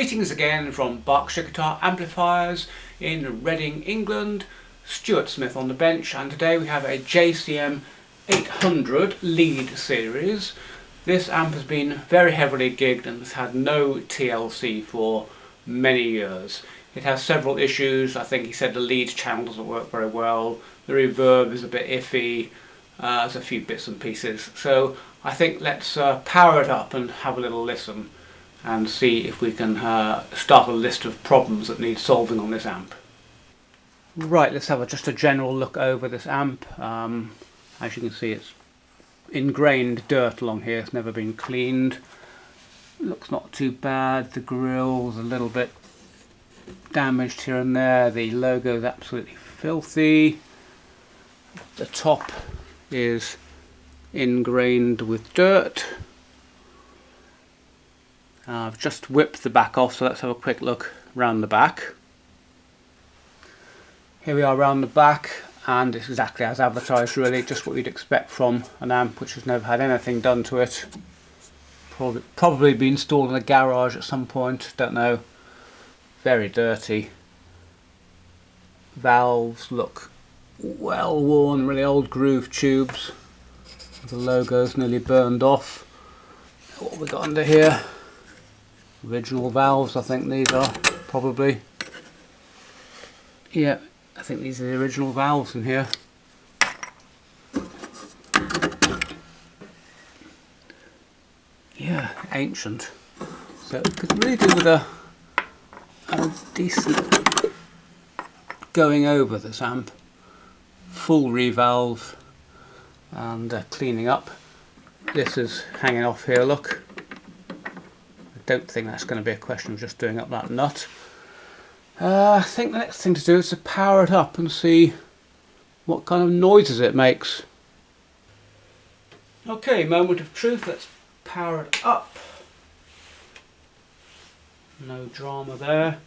Greetings again from Berkshire Guitar Amplifiers in Reading, England. Stuart Smith on the bench, and today we have a JCM800 lead series. This amp has been very heavily gigged and has had no TLC for many years. It has several issues. I think he said the lead channel doesn't work very well, the reverb is a bit iffy, there's a few bits and pieces. So I think let's power it up and have a little listen and see if we can start a list of problems that need solving on this amp. Right, let's have just a general look over this amp. As you can see, it's ingrained dirt along here, it's never been cleaned. Looks not too bad. The grill's a little bit damaged here and there. The logo is absolutely filthy. The top is ingrained with dirt. I've just whipped the back off, so let's have a quick look round the back. Here we are round the back, and it's exactly as advertised really, just what you'd expect from an amp which has never had anything done to it. Probably been installed in a garage at some point, don't know. Very dirty. Valves look well worn, really old groove tubes. The logo's nearly burned off. What have we got under here? Original valves, I think these are, probably. Yeah, I think these are the original valves in here. Yeah, ancient. So it could really do with a decent going over this amp. Full revalve and cleaning up. This is hanging off here, look. I don't think that's going to be a question of just doing up that nut. I think the next thing to do is to power it up and see what kind of noises it makes. Okay, moment of truth, let's power it up. No drama there.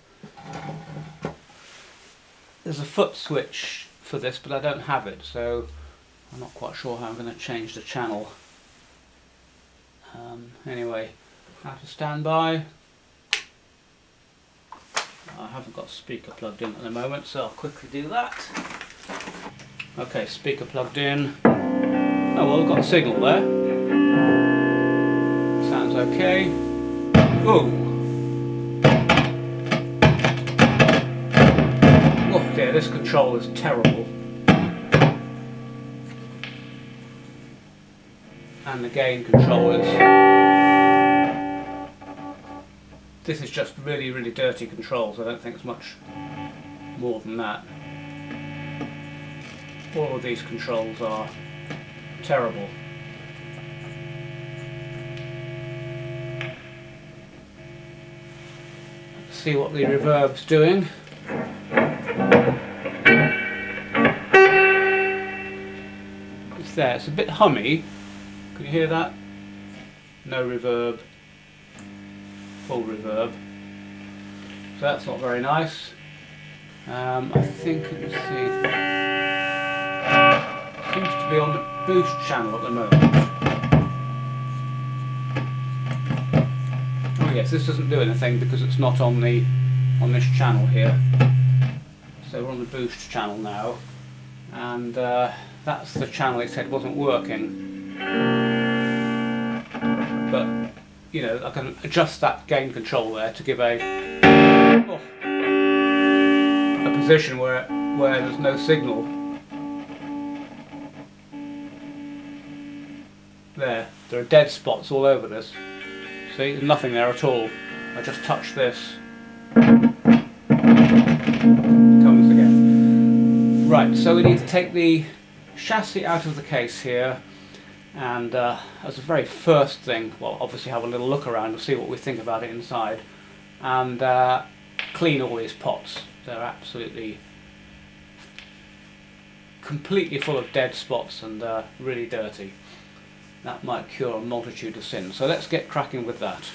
There's a foot switch for this, but I don't have it, so I'm not quite sure how I'm going to change the channel. Anyway, out of standby. I haven't got speaker plugged in at the moment, so I'll quickly do that. Okay, speaker plugged in. Oh well, I've got a signal there. Sounds okay. Oh! Oh dear, this control is terrible. And the gain control is... This is just really, really dirty controls. I don't think it's much more than that. All of these controls are terrible. Let's see what the reverb's doing. It's there. It's a bit hummy. Can you hear that? No reverb. Full reverb. So that's not very nice. I think, let's see, seems to be on the boost channel at the moment. Oh yes, this doesn't do anything because it's not on this channel here. So we're on the boost channel now, and that's the channel it said wasn't working. But you know, I can adjust that gain control there to give a position where there's no signal. There are dead spots all over this. See, there's nothing there at all. I just touch this. It comes again. Right, so we need to take the chassis out of the case here. And as a very first thing, well, obviously have a little look around and see what we think about it inside, and clean all these pots. They're absolutely completely full of dead spots and really dirty. That might cure a multitude of sins. So let's get cracking with that.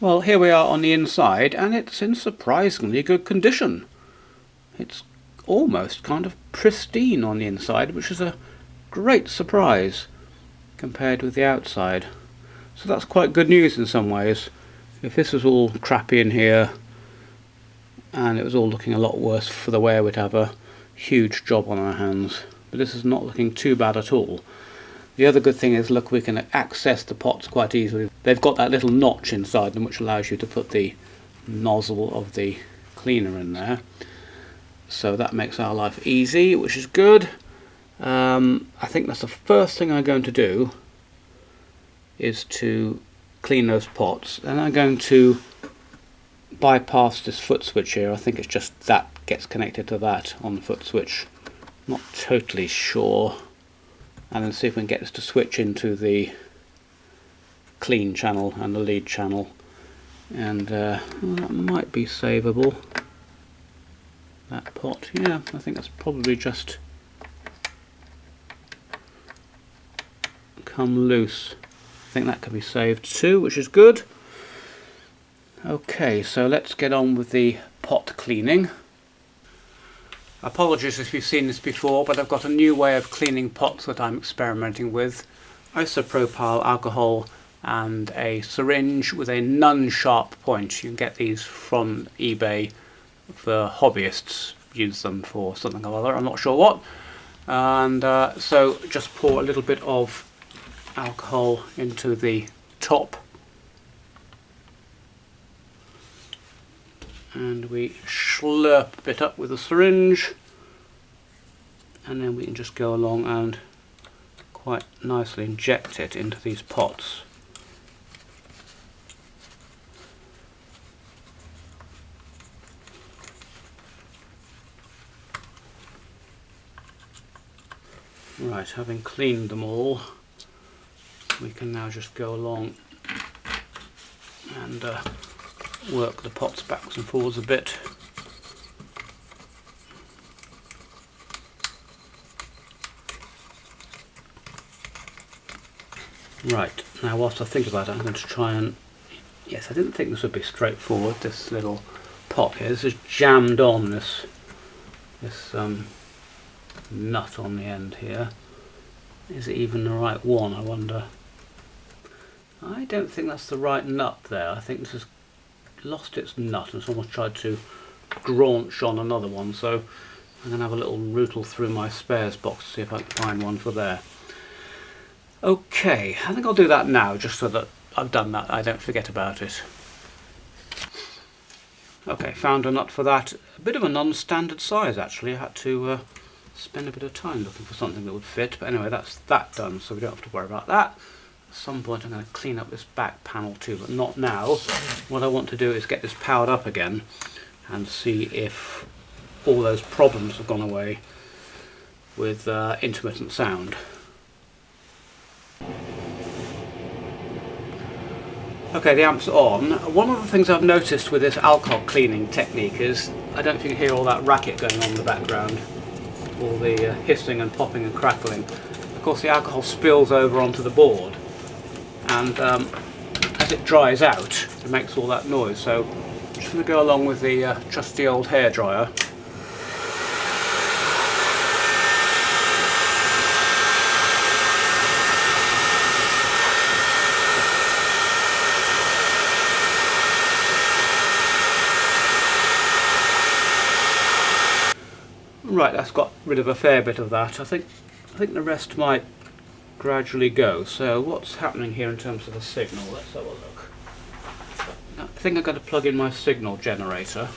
Well, here we are on the inside, and it's in surprisingly good condition. It's almost kind of pristine on the inside, which is a great surprise compared with the outside. So that's quite good news in some ways. If this was all crappy in here and it was all looking a lot worse for the wear, we'd have a huge job on our hands. But this is not looking too bad at all. The other good thing is, look, we can access the pots quite easily. They've got that little notch inside them which allows you to put the nozzle of the cleaner in there. So that makes our life easy, which is good. I think that's the first thing I'm going to do, is to clean those pots. And I'm going to bypass this foot switch here. I think it's just that gets connected to that on the foot switch. Not totally sure. And then see if we can get this to switch into the clean channel and the lead channel. And well, that might be savable. That pot, yeah, I think that's probably just come loose. I think that can be saved too, which is good. Okay, so let's get on with the pot cleaning. Apologies if you've seen this before, but I've got a new way of cleaning pots that I'm experimenting with. Isopropyl alcohol and a syringe with a non-sharp point. You can get these from eBay for hobbyists. Use them for something or other, I'm not sure what. And so just pour a little bit of alcohol into the top. And we slurp it up with a syringe, and then we can just go along and quite nicely inject it into these pots. Right, having cleaned them all, we can now just go along and work the pots backwards and forwards a bit. Right, now whilst I think about it, I'm going to try and... Yes, I didn't think this would be straightforward, this little pot here. This is jammed on, this nut on the end here. Is it even the right one, I wonder? I don't think that's the right nut there. I think this has lost its nut and someone's tried to graunch on another one, so I'm going to have a little rootle through my spares box to see if I can find one for there. Okay, I think I'll do that now, just so that I've done that, I don't forget about it. Okay, found a nut for that. A bit of a non-standard size actually. I had to spend a bit of time looking for something that would fit, but anyway, that's that done, so we don't have to worry about that. At some point I'm going to clean up this back panel too, but not now. What I want to do is get this powered up again and see if all those problems have gone away with intermittent sound. Okay, the amp's on. One of the things I've noticed with this alcohol cleaning technique is, I don't know if you can hear all that racket going on in the background, all the hissing and popping and crackling. Of course the alcohol spills over onto the board, and as it dries out it makes all that noise. So I'm just going to go along with the trusty old hairdryer. Right, that's got rid of a fair bit of that. I think the rest might gradually go. So what's happening here in terms of the signal? Let's have a look. I think I'm going to plug in my signal generator.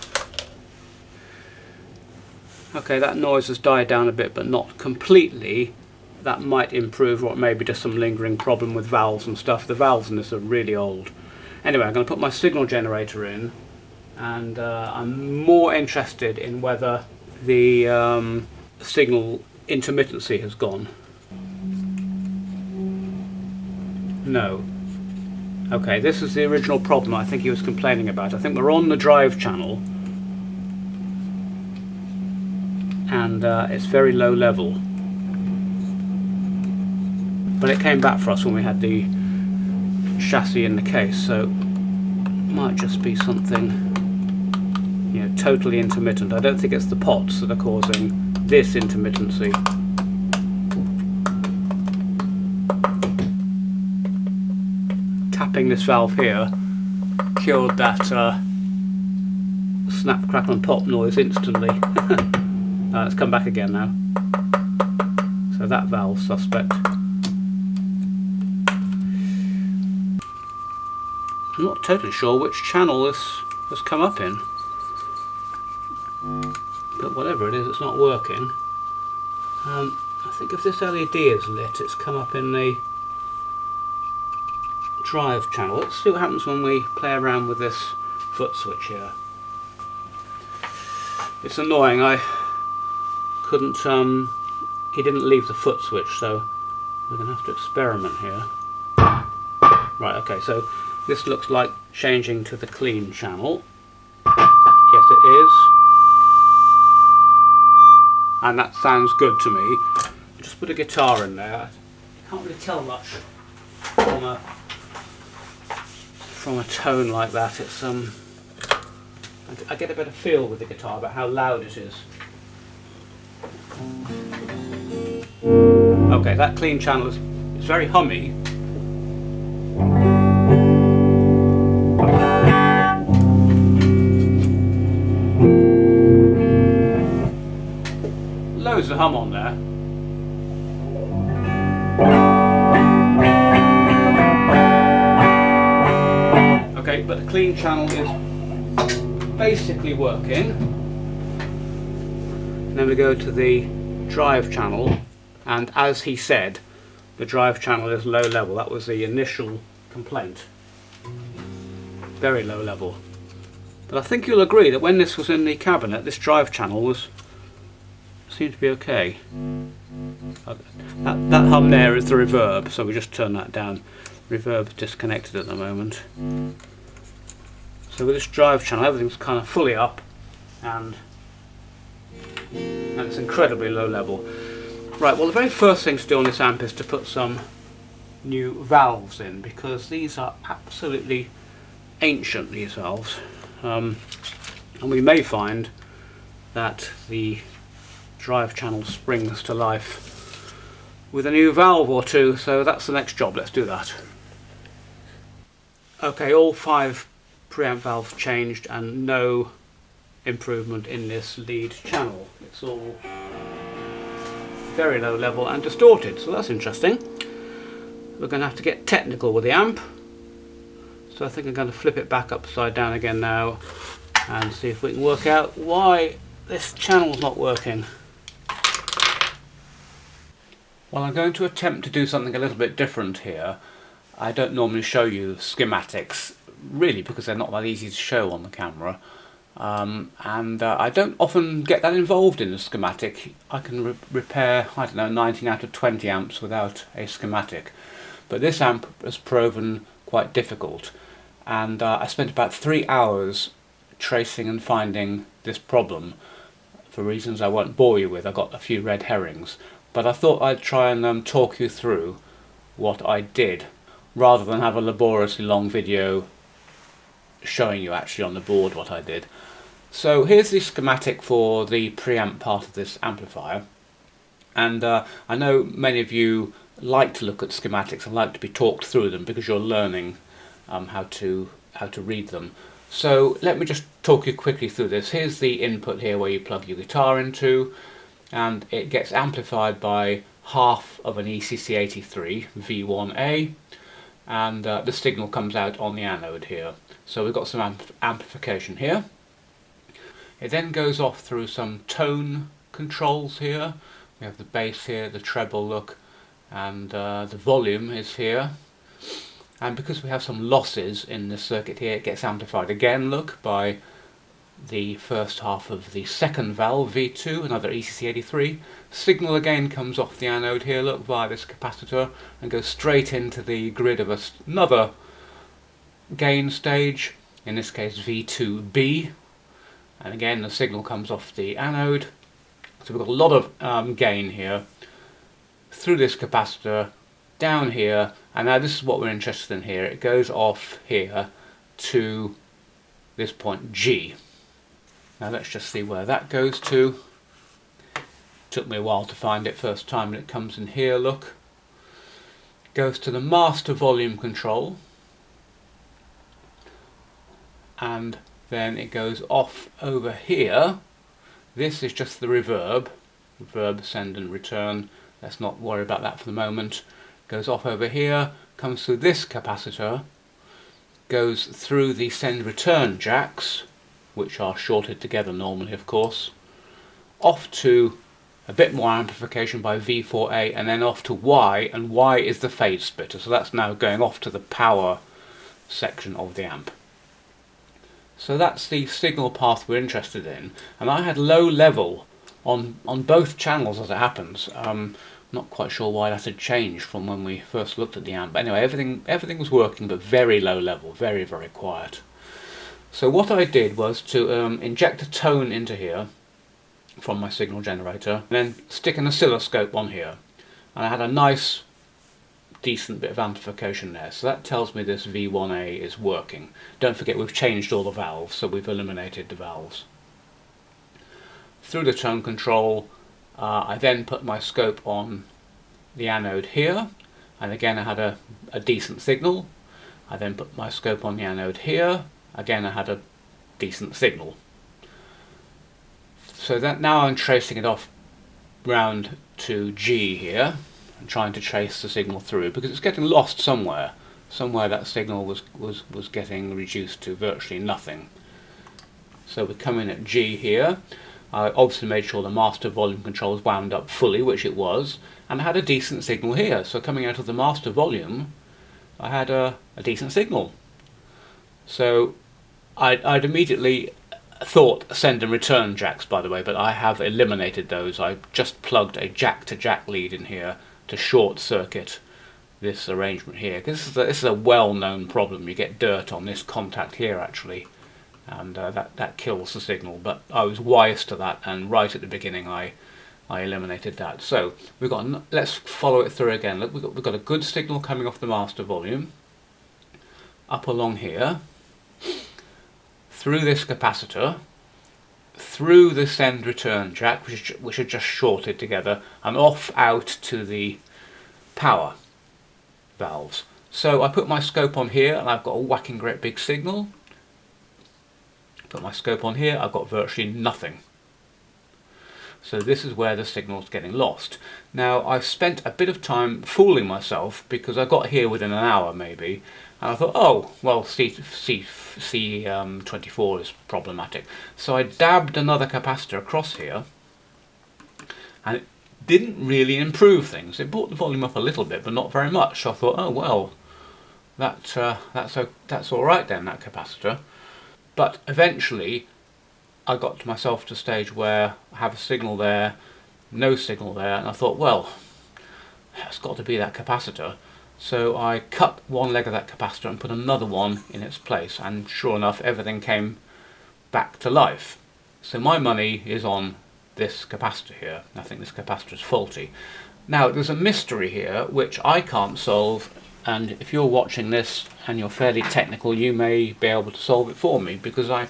Okay, that noise has died down a bit, but not completely. That might improve, or maybe just some lingering problem with valves and stuff. The valves in this are really old. Anyway, I'm going to put my signal generator in, and I'm more interested in whether the signal intermittency has gone. No. Okay, this is the original problem I think he was complaining about. I think we're on the drive channel and it's very low level. But it came back for us when we had the chassis in the case, so it might just be something, you know, totally intermittent. I don't think it's the pots that are causing this intermittency. Tapping this valve here cured that snap, crackle and pop noise instantly. It's come back again now. So that valve's suspect. I'm not totally sure which channel this has come up in, but whatever it is, it's not working. I think if this LED is lit, it's come up in the drive channel. Let's see what happens when we play around with this foot switch here. It's annoying, I couldn't, he didn't leave the foot switch, so we're going to have to experiment here. Right, okay, so this looks like changing to the clean channel. Yes, it is. And that sounds good to me. Just put a guitar in there. You can't really tell much from a tone like that. It's I get a better feel with the guitar about how loud it is. Okay, that clean channel is very hummy. Loads of hum on there. Okay, but the clean channel is basically working. And then we go to the drive channel, and as he said, the drive channel is low level. That was the initial complaint. Very low level. But I think you'll agree that when this was in the cabinet, this drive channel seemed to be okay. That hum there is the reverb, so we just turn that down. Reverb's disconnected at the moment. So with this drive channel, everything's kind of fully up, and it's incredibly low level. Right, well the very first thing to do on this amp is to put some new valves in, because these are absolutely ancient, these valves. And we may find that the drive channel springs to life with a new valve or two, so that's the next job. Let's do that. Okay, all 5 preamp valves changed and no improvement in this lead channel. It's all very low level and distorted, so that's interesting. We're going to have to get technical with the amp, so I think I'm going to flip it back upside down again now and see if we can work out why this channel's not working. Well, I'm going to attempt to do something a little bit different here. I don't normally show you schematics, really, because they're not that easy to show on the camera. I don't often get that involved in a schematic. I can repair, I don't know, 19 out of 20 amps without a schematic. But this amp has proven quite difficult. And I spent about 3 hours tracing and finding this problem for reasons I won't bore you with. I got a few red herrings. But I thought I'd try and talk you through what I did, rather than have a laboriously long video showing you actually on the board what I did. So here's the schematic for the preamp part of this amplifier, and I know many of you like to look at schematics and like to be talked through them because you're learning how to read them. So let me just talk you quickly through this. Here's the input here where you plug your guitar into, and it gets amplified by half of an ECC83 V1A, and the signal comes out on the anode here. So we've got some amplification here. It then goes off through some tone controls here. We have the bass here, the treble look, and the volume is here. And because we have some losses in the circuit here, it gets amplified again, look, by the first half of the second valve, V2, another ECC83. Signal again comes off the anode here, look, via this capacitor, and goes straight into the grid of another gain stage, in this case V2B. And again the signal comes off the anode. So we've got a lot of gain here through this capacitor, down here, and now this is what we're interested in here. It goes off here to this point G. Now let's just see where that goes to. Took me a while to find it first time, and it comes in here, look. Goes to the master volume control. and then it goes off over here. This is just the reverb, send and return. Let's not worry about that for the moment. Goes off over here, comes through this capacitor, goes through the send return jacks, which are shorted together normally of course, off to a bit more amplification by V4A, and then off to Y, and Y is the phase splitter, so that's now going off to the power section of the amp. So that's the signal path we're interested in, and I had low level on both channels as it happens. Not quite sure why that had changed from when we first looked at the amp, but anyway, everything was working, but very low level, very quiet. So what I did was to inject a tone into here from my signal generator, and then stick an oscilloscope on here, and I had a nice decent bit of amplification there, so that tells me this V1A is working. Don't forget we've changed all the valves, so we've eliminated the valves. Through the tone control, I then put my scope on the anode here, and again I had a decent signal. I then put my scope on the anode here, again I had a decent signal. So that now I'm tracing it off round to G here, and trying to trace the signal through, because it's getting lost somewhere. Somewhere that signal was getting reduced to virtually nothing. So we come in at G here. I obviously made sure the master volume control was wound up fully, which it was, and I had a decent signal here. So coming out of the master volume, I had a decent signal. So I'd immediately thought send and return jacks, by the way, but I have eliminated those. I just plugged a jack-to-jack lead in here to short circuit this arrangement here, because this is a well-known problem. You get dirt on this contact here actually, and that kills the signal, but I was wise to that, and right at the beginning I eliminated that. So we've got, let's follow it through again. Look, we've got a good signal coming off the master volume, up along here, through this capacitor, through the send return jack, which are just shorted together, and off out to the power valves. So I put my scope on here, and I've got a whacking great big signal. Put my scope on here, I've got virtually nothing. So this is where the signal's getting lost. Now I spent a bit of time fooling myself, because I got here within an hour maybe, and I thought, oh, well, C24 is problematic. So I dabbed another capacitor across here, and it didn't really improve things. It brought the volume up a little bit, but not very much. So I thought, oh well, that's all right then, that capacitor. But eventually, I got myself to a stage where I have a signal there, no signal there, and I thought, well, it's got to be that capacitor. So I cut one leg of that capacitor and put another one in its place, and sure enough, everything came back to life. So my money is on this capacitor here. I think this capacitor is faulty. Now there's a mystery here which I can't solve, and if you're watching this and you're fairly technical, you may be able to solve it for me, because I'm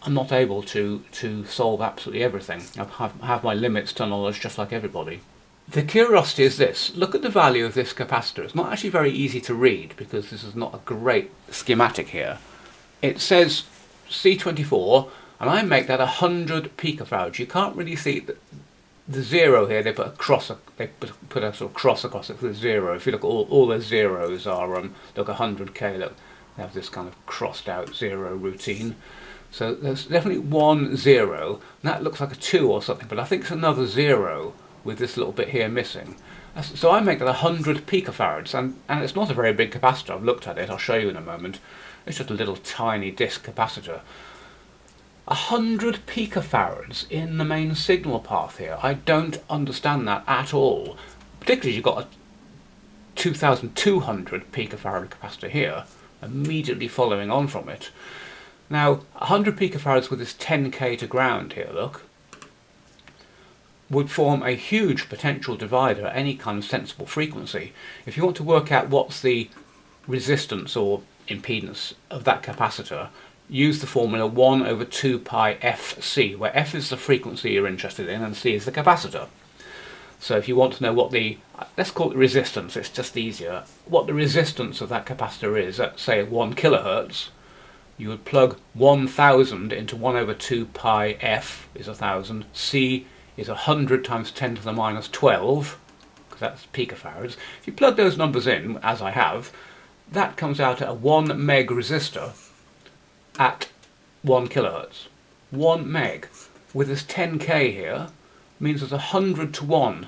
not able to solve absolutely everything. I have my limits to knowledge just like everybody. The curiosity is this: look at the value of this capacitor. It's not actually very easy to read, because this is not a great schematic here. It says C24, and I make that 100 picofarads. You can't really see the zero here. They put a cross. They put a sort of cross across it for the zero. If you look at all the zeros are look 100k. Look, they have this kind of crossed out zero routine. So there's definitely one zero, and that looks like a 2 or something, but I think it's another 0 with this little bit here missing. So I make that 100 picofarads, and it's not a very big capacitor. I've looked at it, I'll show you in a moment. It's just a little tiny disc capacitor. 100 picofarads in the main signal path here. I don't understand that at all. Particularly you've got a 2200 picofarad capacitor here, immediately following on from it. Now, 100 picofarads with this 10k to ground here, look, would form a huge potential divider at any kind of sensible frequency. If you want to work out what's the resistance or impedance of that capacitor, use the formula 1 over 2 pi fc, where f is the frequency you're interested in and c is the capacitor. So if you want to know what the, let's call it resistance, it's just easier, what the resistance of that capacitor is at, say, 1 kilohertz, you would plug 1000 into 1 over 2 pi f is 1000, c is 100 times 10 to the minus 12, because that's picofarads. If you plug those numbers in, as I have, that comes out at a 1 meg resistor at 1 kilohertz. 1 meg. With this 10k here, means there's 100 to 1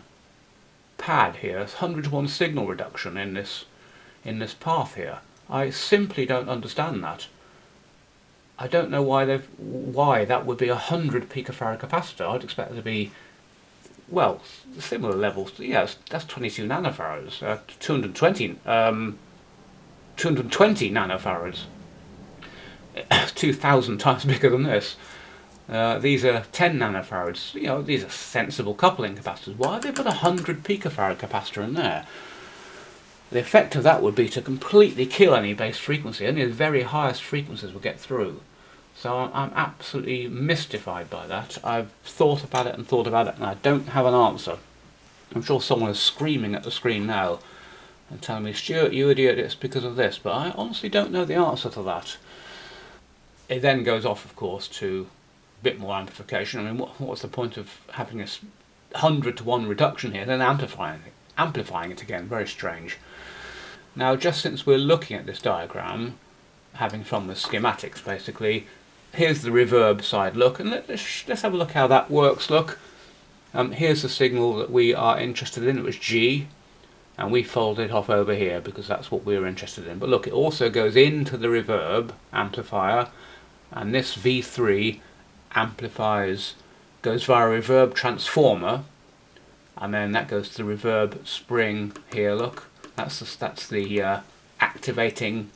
pad here, 100 to 1 signal reduction in this path here. I simply don't understand that. I don't know why that would be a 100 picofarad capacitor. I'd expect it to be, well, similar levels. Yes, that's 22 nanofarads, 220 nanofarads. 2,000 times bigger than this. These are 10 nanofarads. You know, these are sensible coupling capacitors. Why have they put a 100 picofarad capacitor in there? The effect of that would be to completely kill any base frequency. Only the very highest frequencies will get through. So I'm absolutely mystified by that. I've thought about it, and I don't have an answer. I'm sure someone is screaming at the screen now and telling me, Stuart, you idiot, it's because of this. But I honestly don't know the answer to that. It then goes off, of course, to a bit more amplification. I mean, what's the point of having a 100 to 1 reduction here, then amplifying it again? Very strange. Now, just since we're looking at this diagram, having from the schematics basically, here's the reverb side look, and let's have a look how that works. Look, here's the signal that we are interested in. It was G, and we folded it off over here because that's what we were interested in. But look, it also goes into the reverb amplifier, and this V3 amplifies, goes via a reverb transformer, and then that goes to the reverb spring here. Look, that's the activating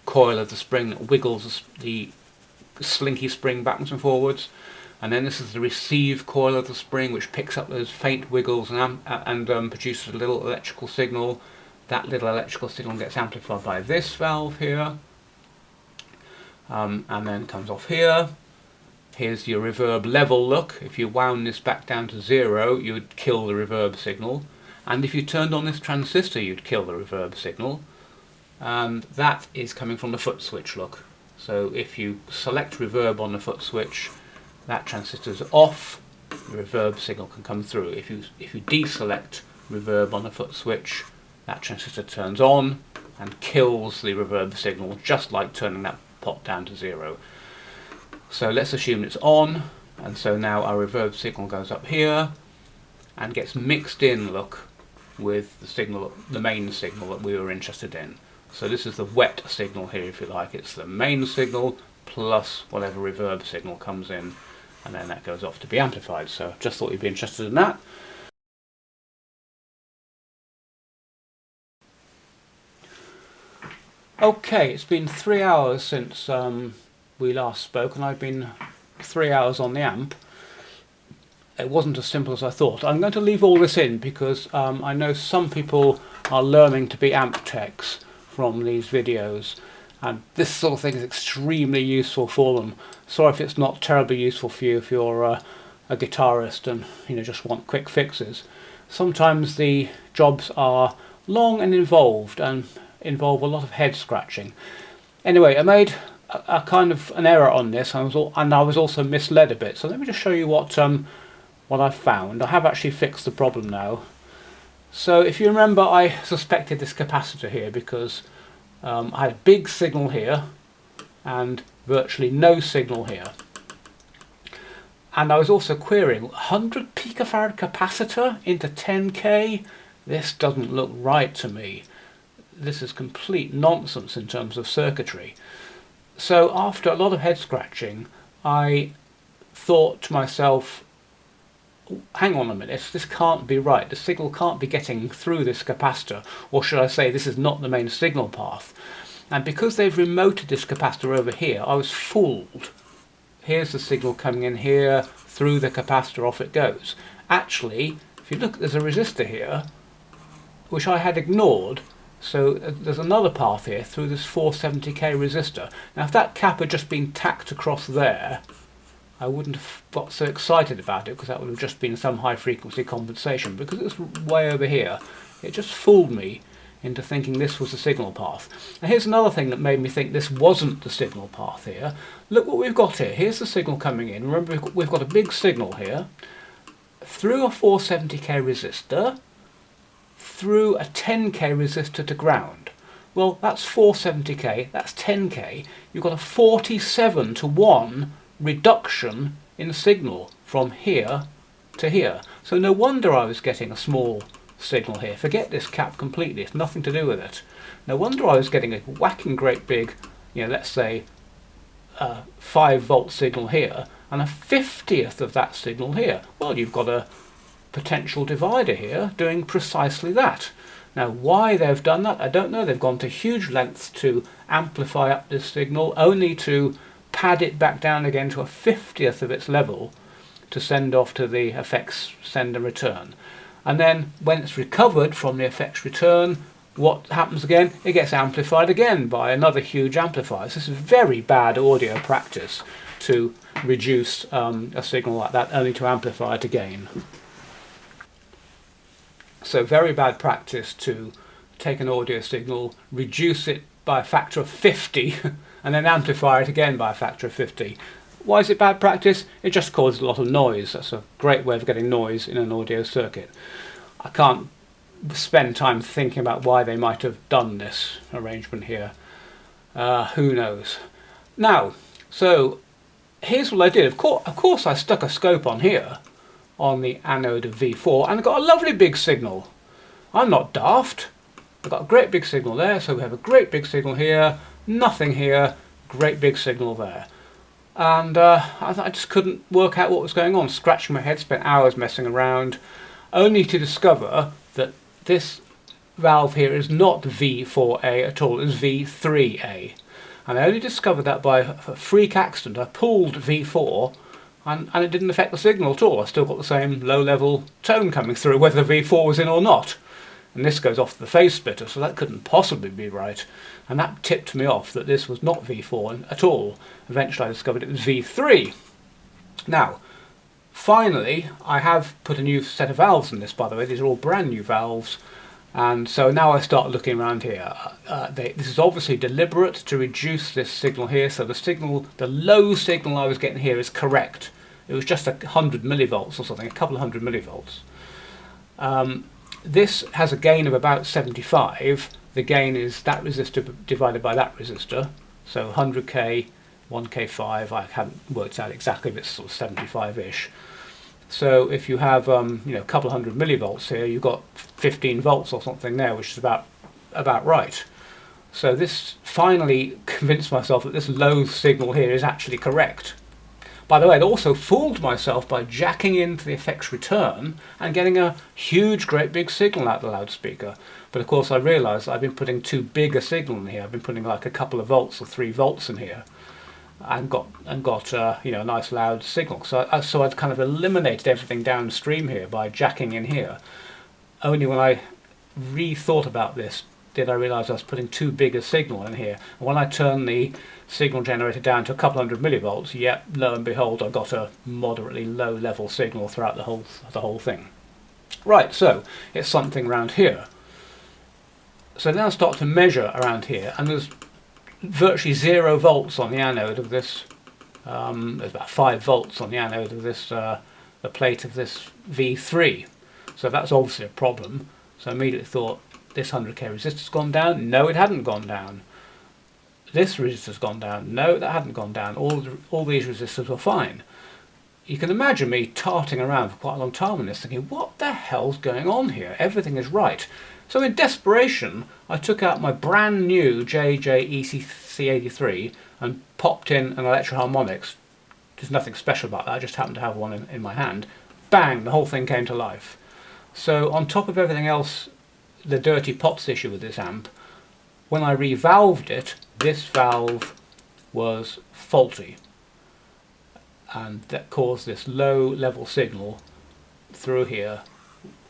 coil of the spring that wiggles the slinky spring backwards and forwards, and then this is the receive coil of the spring, which picks up those faint wiggles and produces a little electrical signal. That little electrical signal gets amplified by this valve here, and then comes off here. Here's your reverb level. Look, if you wound this back down to 0, you would kill the reverb signal, and if you turned on this transistor, you'd kill the reverb signal. And that is coming from the foot switch. Look, so if you select reverb on the foot switch, that transistor's off, the reverb signal can come through. If you deselect reverb on the foot switch, that transistor turns on and kills the reverb signal, just like turning that pot down to 0. So let's assume it's on, and so now our reverb signal goes up here and gets mixed in, look, with the signal, the main signal that we were interested in. So this is the wet signal here, if you like. It's the main signal plus whatever reverb signal comes in, and then that goes off to be amplified. So just thought you'd be interested in that. Okay, it's been 3 hours since we last spoke, and I've been 3 hours on the amp. It wasn't as simple as I thought. I'm going to leave all this in because I know some people are learning to be amp techs from these videos, and this sort of thing is extremely useful for them. Sorry if it's not terribly useful for you if you're a guitarist and just want quick fixes. Sometimes the jobs are long and involved and involve a lot of head scratching. Anyway, I made a kind of an error on this, and I was also misled a bit. So let me just show you what I've found. I have actually fixed the problem now. So if you remember, I suspected this capacitor here because I had a big signal here and virtually no signal here. And I was also querying 100 picofarad capacitor into 10k? This doesn't look right to me. This is complete nonsense in terms of circuitry. So after a lot of head scratching, I thought to myself, hang on a minute, this can't be right. The signal can't be getting through this capacitor, or should I say this is not the main signal path. And because they've remoted this capacitor over here, I was fooled. Here's the signal coming in here, through the capacitor, off it goes. Actually, if you look, there's a resistor here, which I had ignored. So there's another path here through this 470k resistor. Now if that cap had just been tacked across there, I wouldn't have got so excited about it, because that would have just been some high frequency compensation. Because it was way over here, it just fooled me into thinking this was the signal path. Now here's another thing that made me think this wasn't the signal path here. Look what we've got here. Here's the signal coming in. Remember, we've got a big signal here through a 470k resistor, through a 10k resistor to ground. Well, that's 470k, that's 10k. You've got a 47 to 1 reduction in signal from here to here. So no wonder I was getting a small signal here. Forget this cap completely, it's nothing to do with it. No wonder I was getting a whacking great big, let's say 5 volt signal here and a 50th of that signal here. Well, you've got a potential divider here doing precisely that. Now why they've done that, I don't know. They've gone to huge lengths to amplify up this signal only to pad it back down again to a 50th of its level to send off to the effects send and return. And then when it's recovered from the effects return, what happens again? It gets amplified again by another huge amplifier. So this is very bad audio practice to reduce a signal like that only to amplify it again. So very bad practice to take an audio signal, reduce it by a factor of 50 and then amplify it again by a factor of 50. Why is it bad practice? It just causes a lot of noise. That's a great way of getting noise in an audio circuit. I can't spend time thinking about why they might have done this arrangement here. Who knows? Now, so here's what I did. Of course I stuck a scope on here on the anode of V4 and I got a lovely big signal. I'm not daft. I've got a great big signal there, so we have a great big signal here, nothing here, great big signal there. And I just couldn't work out what was going on, scratching my head, spent hours messing around, only to discover that this valve here is not V4A at all, it's V3A. And I only discovered that by a freak accident. I pulled V4 and it didn't affect the signal at all. I still got the same low-level tone coming through, whether V4 was in or not. And this goes off the phase splitter, so that couldn't possibly be right. And that tipped me off that this was not V4 at all. Eventually I discovered it was V3. Now, finally, I have put a new set of valves in this, by the way. These are all brand new valves. And so now I start looking around here. This is obviously deliberate to reduce this signal here. So the low signal I was getting here is correct. It was just 100 millivolts or something, a couple of hundred millivolts. This has a gain of about 75. The gain is that resistor divided by that resistor. So 100k, 1k5. I haven't worked out exactly, but it's sort of 75-ish. So if you have a couple of hundred millivolts here, you've got 15 volts or something there, which is about right. So this finally convinced myself that this low signal here is actually correct. By the way, I'd also fooled myself by jacking into the effects return and getting a huge, great big signal out the loudspeaker. But of course I realised I've been putting too big a signal in here. I've been putting like a couple of volts or 3 volts in here. And got a nice loud signal. So I'd kind of eliminated everything downstream here by jacking in here. Only when I rethought about this did I realise I was putting too big a signal in here. And when I turned the signal generator down to a couple hundred millivolts, yep, lo and behold, I got a moderately low level signal throughout the whole thing. Right, so it's something around here. So now I start to measure around here, and there's virtually 0 volts on the anode of this. There's about 5 volts on the anode of this, the plate of this V3. So that's obviously a problem. So I immediately thought, this 100k resistor's gone down. No, it hadn't gone down. This resistor's gone down. No, that hadn't gone down. All these resistors were fine. You can imagine me tarting around for quite a long time on this, thinking, what the hell's going on here? Everything is right. So in desperation, I took out my brand new JCM800 and popped in an electro-harmonics. There's nothing special about that, I just happened to have one in my hand. Bang, the whole thing came to life. So on top of everything else, the dirty pots issue with this amp, when I revalved it, this valve was faulty. And that caused this low level signal through here,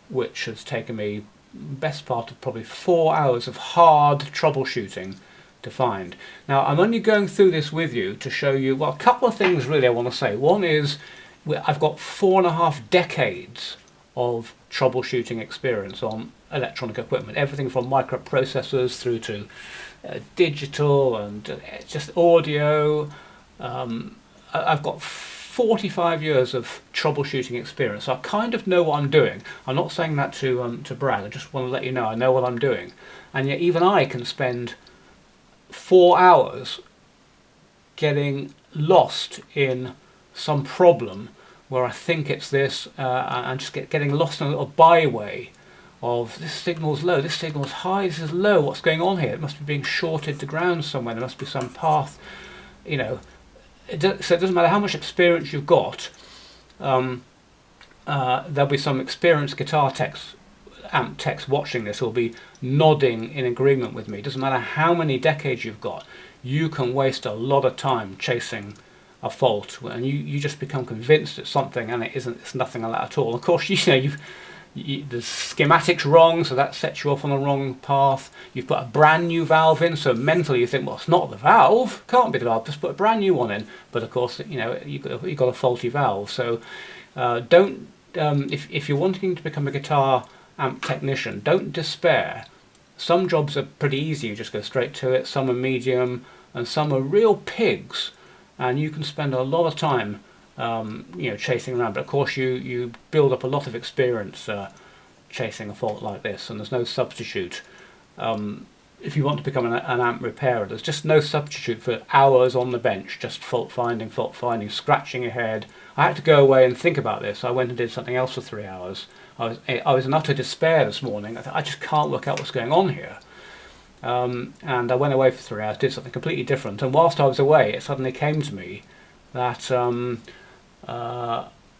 which has taken me best part of probably 4 hours of hard troubleshooting to find. Now I'm only going through this with you to show you, well, a couple of things really I want to say. One is I've got 4.5 decades of troubleshooting experience on electronic equipment, everything from microprocessors through to digital and just audio. I've got 45 years of troubleshooting experience, so I kind of know what I'm doing. I'm not saying that to brag, I just want to let you know I know what I'm doing. And yet even I can spend 4 hours getting lost in some problem where I think it's this, and just getting lost in a little byway of this signal's low, this signal's high, this is low, what's going on here? It must be being shorted to ground somewhere, there must be some path, you know. So it doesn't matter how much experience you've got, there'll be some experienced guitar techs, amp techs watching this who will be nodding in agreement with me. It doesn't matter how many decades you've got, you can waste a lot of time chasing a fault, and you just become convinced it's something, and it's nothing like that at all. Of course, the schematic's wrong, so that sets you off on the wrong path. You've put a brand new valve in, so mentally you think, well, it's not the valve, can't be the valve, just put a brand new one in. But of course, you know, you've got a faulty valve. So don't, if you're wanting to become a guitar amp technician, don't despair. Some jobs are pretty easy, you just go straight to it. Some are medium, and some are real pigs, and you can spend a lot of time you know, chasing around. But of course you build up a lot of experience chasing a fault like this, and there's no substitute. If you want to become an amp repairer, there's just no substitute for hours on the bench, just fault finding, scratching your head. I had to go away and think about this. I went and did something else for 3 hours. I was in utter despair this morning. I thought, I just can't work out what's going on here. And I went away for 3 hours, did something completely different, and whilst I was away it suddenly came to me that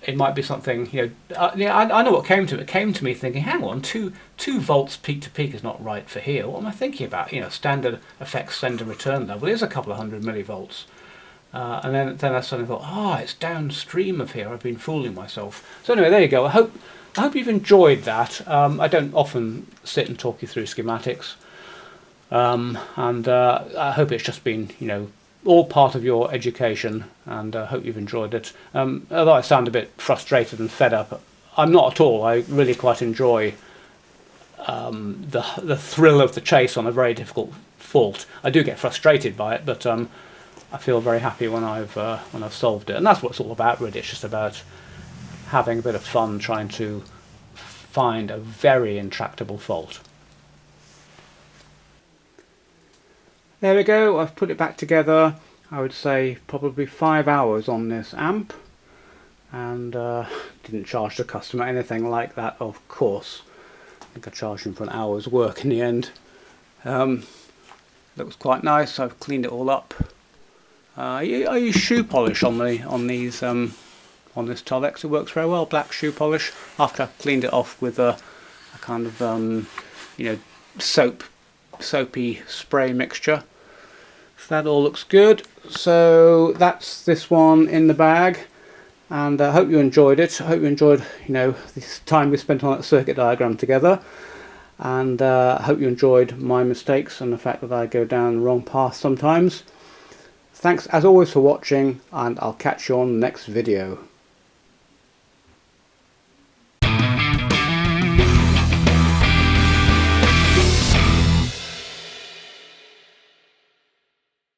it might be something, you know, yeah, I know what came to me. It came to me thinking, hang on, 2 volts peak to peak is not right for here. What am I thinking about? You know, standard effects send and return level is a couple of 100 millivolts. And then I suddenly thought, it's downstream of here. I've been fooling myself. So anyway, there you go. I hope you've enjoyed that. I don't often sit and talk you through schematics, and I hope it's just been, you know, all part of your education, and I hope you've enjoyed it. Although I sound a bit frustrated and fed up, I'm not at all. I really quite enjoy the thrill of the chase on a very difficult fault. I do get frustrated by it, but I feel very happy when I've solved it, and that's what it's all about, really. It's just about having a bit of fun trying to find a very intractable fault. There we go, I've put it back together. I would say probably 5 hours on this amp, and didn't charge the customer anything like that, of course. I think I charged him for an hour's work in the end. That was quite nice. I've cleaned it all up. I use shoe polish on this Tolex. It works very well, black shoe polish, after I've cleaned it off with a kind of you know, soapy spray mixture. So that all looks good. So that's this one in the bag, and I hope you enjoyed it. I hope you enjoyed, you know, this time we spent on that circuit diagram together, and I hope you enjoyed my mistakes and the fact that I go down the wrong path sometimes. Thanks as always for watching, and I'll catch you on the next video.